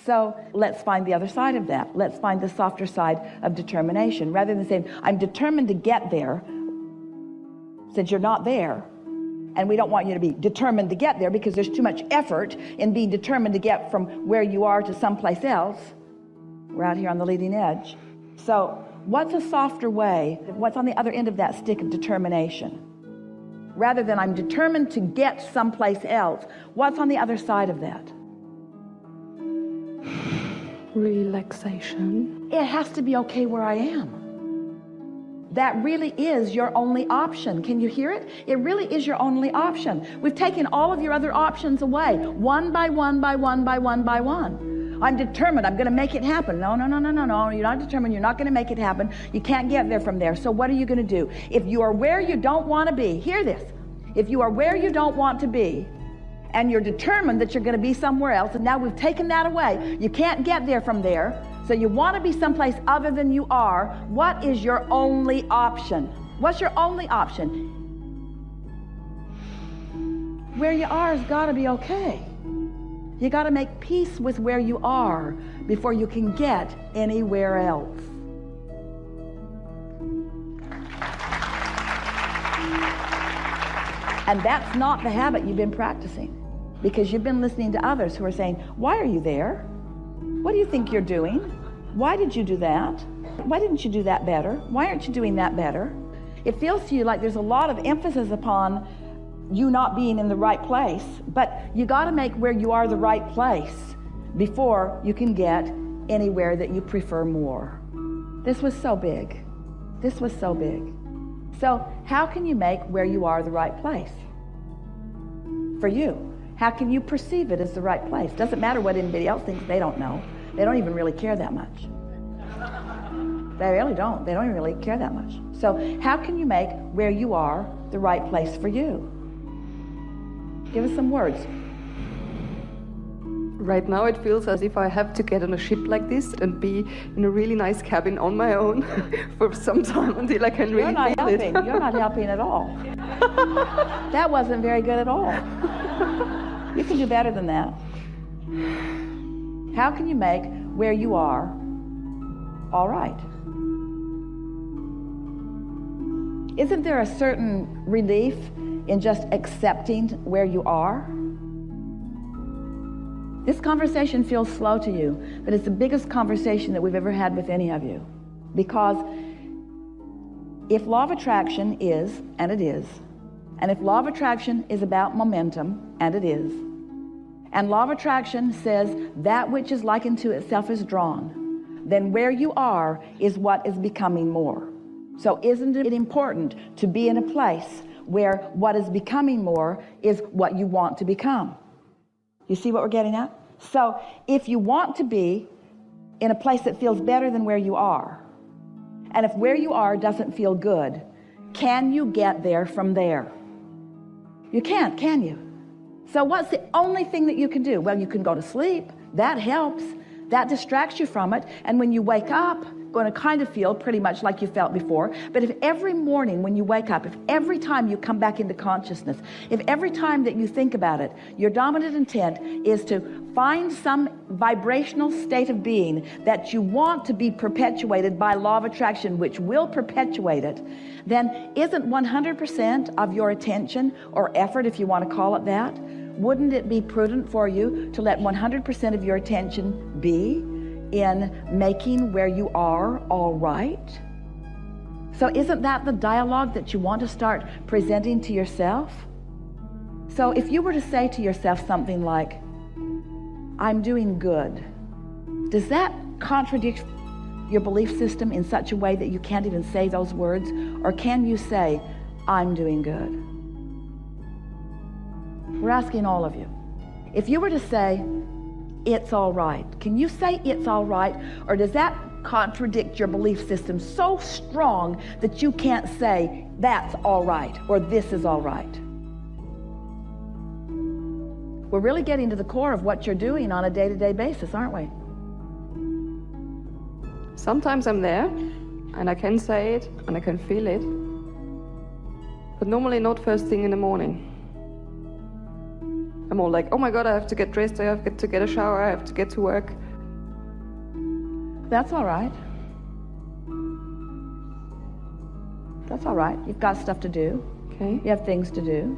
So let's find the other side of that. Let's find the softer side of determination. Rather than saying, I'm determined to get there, since you're not there, and we don't want you to be determined to get there because there's too much effort in being determined to get from where you are to someplace else. We're out here on the leading edge. So what's a softer way? What's on the other end of that stick of determination? Rather than I'm determined to get someplace else, what's on the other side of that? Relaxation. It has to be okay where I am. That really is your only option. Can you hear it? It really is your only option. We've taken all of your other options away, one by one by one by one by one. I'm determined. I'm going to make it happen. No. You're not determined. You're not going to make it happen. You can't get there from there. So what are you going to do? If you are where you don't want to be, hear this. If you are where you don't want to be, and you're determined that you're going to be somewhere else, and now we've taken that away, you can't get there from there, so you want to be someplace other than you are, what is your only option? What's your only option? Where you are has got to be okay. You got to make peace with where you are before you can get anywhere else. And that's not the habit you've been practicing, because you've been listening to others who are saying, why are you there? What do you think you're doing? Why did you do that? Why didn't you do that better? Why aren't you doing that better? It feels to you like there's a lot of emphasis upon you not being in the right place, but you got to make where you are the right place before you can get anywhere that you prefer more. This was so big. This was so big. So how can you make where you are the right place for you? How can you perceive it as the right place? Doesn't matter what anybody else thinks. They don't know. They don't even really care that much. They really don't. They don't even really care that much. So how can you make where you are the right place for you? Give us some words. Right now it feels as if I have to get on a ship like this and be in a really nice cabin on my own for some time until I can really feel it. You're not helping at all. That wasn't very good at all. You can do better than that. How can you make where you are all right? Isn't there a certain relief in just accepting where you are? This conversation feels slow to you, but it's the biggest conversation that we've ever had with any of you. Because if law of attraction is, and it is, and if law of attraction is about momentum, and it is, and law of attraction says that which is likened to itself is drawn, then where you are is what is becoming more. So isn't it important to be in a place where what is becoming more is what you want to become? You see what we're getting at? So if you want to be in a place that feels better than where you are, and if where you are doesn't feel good, can you get there from there? You can't, can you? So what's the only thing that you can do? Well, you can go to sleep. That helps. That distracts you from it. And when you wake up, going to kind of feel pretty much like you felt before. But if every morning when you wake up, if every time you come back into consciousness, if every time that you think about it, your dominant intent is to find some vibrational state of being that you want to be perpetuated by law of attraction, which will perpetuate it, then isn't 100% of your attention or effort, if you want to call it that, wouldn't it be prudent for you to let 100% of your attention be in making where you are all right? So isn't that the dialogue that you want to start presenting to yourself? So if you were to say to yourself something like, I'm doing good, does that contradict your belief system in such a way that you can't even say those words? Or can you say, I'm doing good? We're asking all of you. If you were to say, it's all right, can you say it's all right? Or does that contradict your belief system so strong that you can't say that's all right or this is all right? We're really getting to the core of what you're doing on a day-to-day basis, aren't we? Sometimes I'm there and I can say it and I can feel it, but normally not first thing in the morning. I'm all like, oh my God, I have to get dressed, I have to get a shower, I have to get to work. That's all right. That's all right. You've got stuff to do. Okay. You have things to do.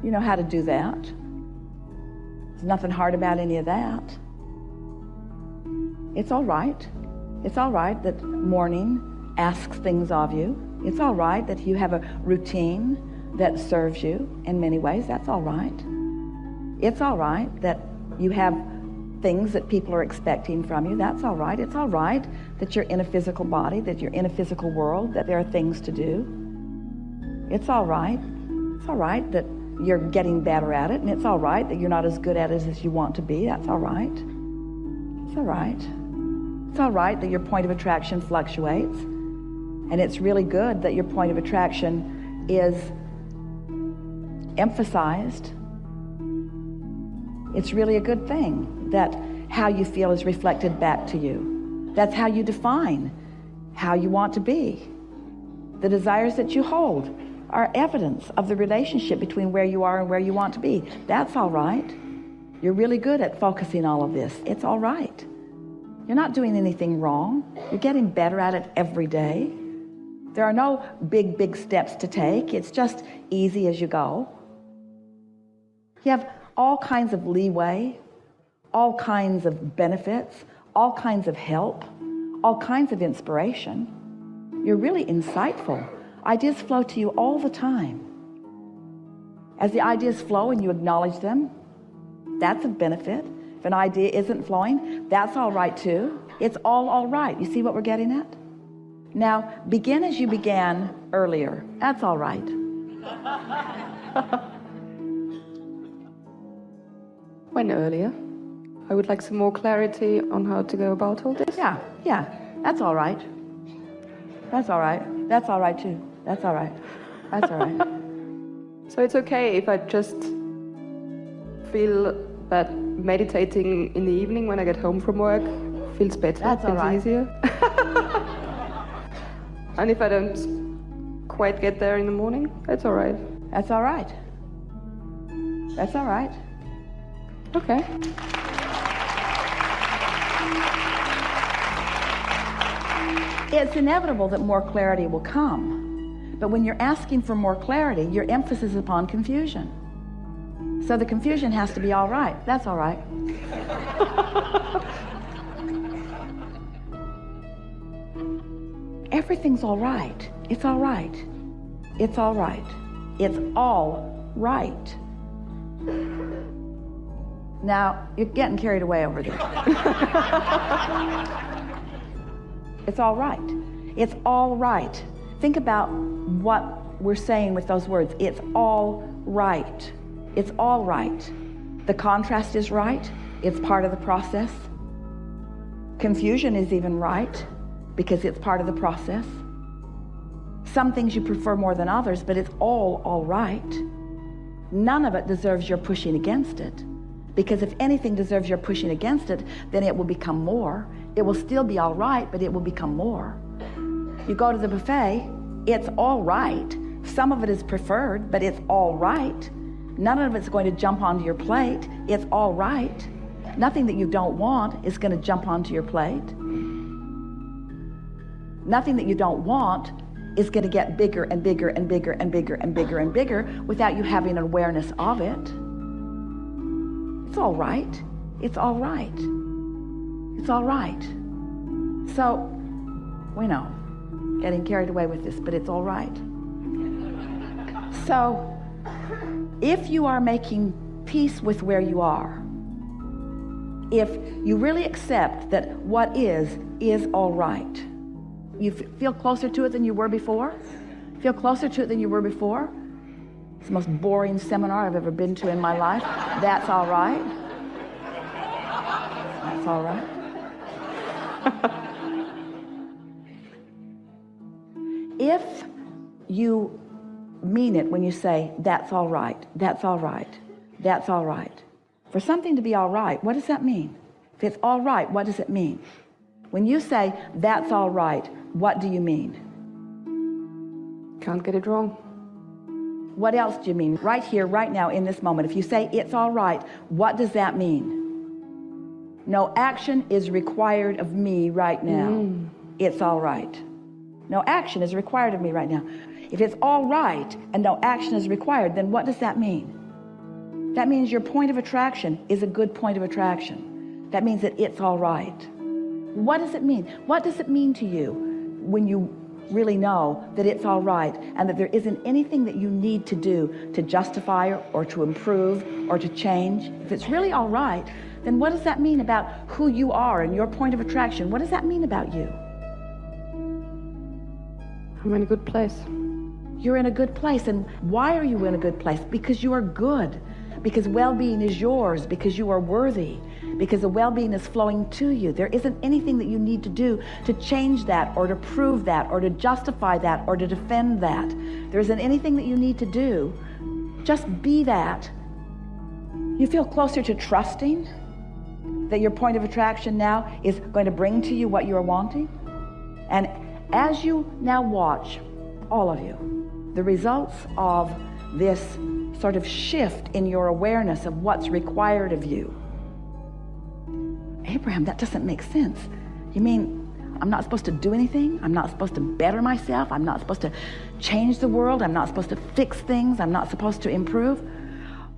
You know how to do that. There's nothing hard about any of that. It's all right. It's all right that morning asks things of you. It's all right that you have a routine that serves you in many ways. That's all right. It's all right that you have things that people are expecting from you. That's all right. It's all right that you're in a physical body, that you're in a physical world, that there are things to do. It's all right. It's all right that you're getting better at it, and it's all right that you're not as good at it as you want to be. That's all right. It's all right. It's all right that your point of attraction fluctuates, and it's really good that your point of attraction is emphasized. It's really a good thing that how you feel is reflected back to you. That's how you define how you want to be. The desires that you hold are evidence of the relationship between where you are and where you want to be. That's all right. You're really good at focusing all of this. It's all right. You're not doing anything wrong. You're getting better at it every day. There are no big steps to take. It's just easy as you go. You have all kinds of leeway, all kinds of benefits, all kinds of help, all kinds of inspiration. You're really insightful. Ideas flow to you all the time. As the ideas flow and you acknowledge them, that's a benefit. If an idea isn't flowing, that's all right too. It's all right. You see what we're getting at? Now, begin as you began earlier. That's all right. When earlier? I would like some more clarity on how to go about all this. Yeah, that's all right. That's all right. That's all right too. That's all right. That's all right. So it's okay if I just feel that meditating in the evening when I get home from work feels better, That's all feels right. easier. And if I don't quite get there in the morning, that's all right. That's all right. That's all right. Okay. It's inevitable that more clarity will come. But when you're asking for more clarity, your emphasis is upon confusion. So the confusion has to be all right. That's all right. Everything's all right. It's all right. It's all right. It's all right. Now, you're getting carried away over this. It's all right. It's all right. Think about what we're saying with those words. It's all right. It's all right. The contrast is right. It's part of the process. Confusion is even right because it's part of the process. Some things you prefer more than others, but it's all right. None of it deserves your pushing against it. Because if anything deserves your pushing against it, then it will become more. It will still be all right, but it will become more. You go to the buffet, it's all right. Some of it is preferred, but it's all right. None of it's going to jump onto your plate. It's all right. Nothing that you don't want is going to jump onto your plate. Nothing that you don't want is going to get bigger and bigger and bigger and bigger and bigger and bigger without you having an awareness of it. It's all right. It's all right. It's all right. So, we know, getting carried away with this, but it's all right. So, if you are making peace with where you are, if you really accept that what is all right, you feel closer to it than you were before? Feel closer to it than you were before? It's the most boring seminar I've ever been to in my life. That's all right. That's all right. If you mean it when you say, that's all right, that's all right, that's all right. For something to be all right, what does that mean? If it's all right, what does it mean? When you say, that's all right, what do you mean? Can't get it wrong. What else do you mean? Right here, right now, in this moment. If you say, it's all right, what does that mean? No action is required of me right now. It's all right. No action is required of me right now. If it's all right and no action is required, then what does that mean? That means your point of attraction is a good point of attraction. That means that it's all right. What does it mean? What does it mean to you when you really know that it's all right and that there isn't anything that you need to do to justify or to improve or to change? If it's really all right, then what does that mean about who you are and your point of attraction? What does that mean about you? I'm in a good place. You're in a good place. And why are you in a good place? Because you are good. Because well-being is yours. Because you are worthy. Because the well-being is flowing to you. There isn't anything that you need to do to change that or to prove that or to justify that or to defend that. There isn't anything that you need to do. Just be that. You feel closer to trusting that your point of attraction now is going to bring to you what you are wanting. And as you now watch, all of you, the results of this sort of shift in your awareness of what's required of you. Abraham, that doesn't make sense. You mean I'm not supposed to do anything? I'm not supposed to better myself? I'm not supposed to change the world? I'm not supposed to fix things? I'm not supposed to improve?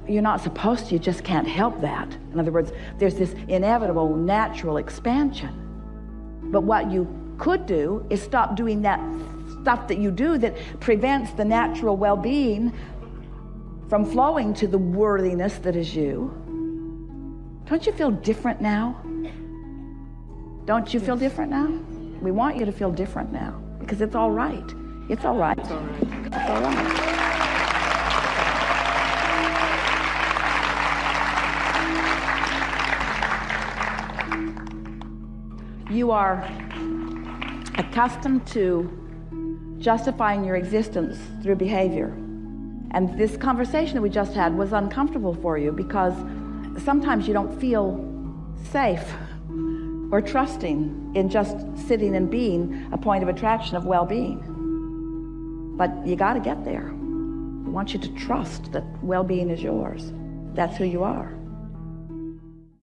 You're not supposed to, you just can't help that. In other words, there's this inevitable natural expansion. But what you could do is stop doing that stuff that you do that prevents the natural well-being from flowing to the worthiness that is you. Don't you feel different now? Don't you feel different now? We want you to feel different now because it's all right. It's all right. It's all right. It's all right. You are accustomed to justifying your existence through behavior. And this conversation that we just had was uncomfortable for you because sometimes you don't feel safe or trusting in just sitting and being a point of attraction of well-being. But you got to get there. I want you to trust that well-being is yours. That's who you are.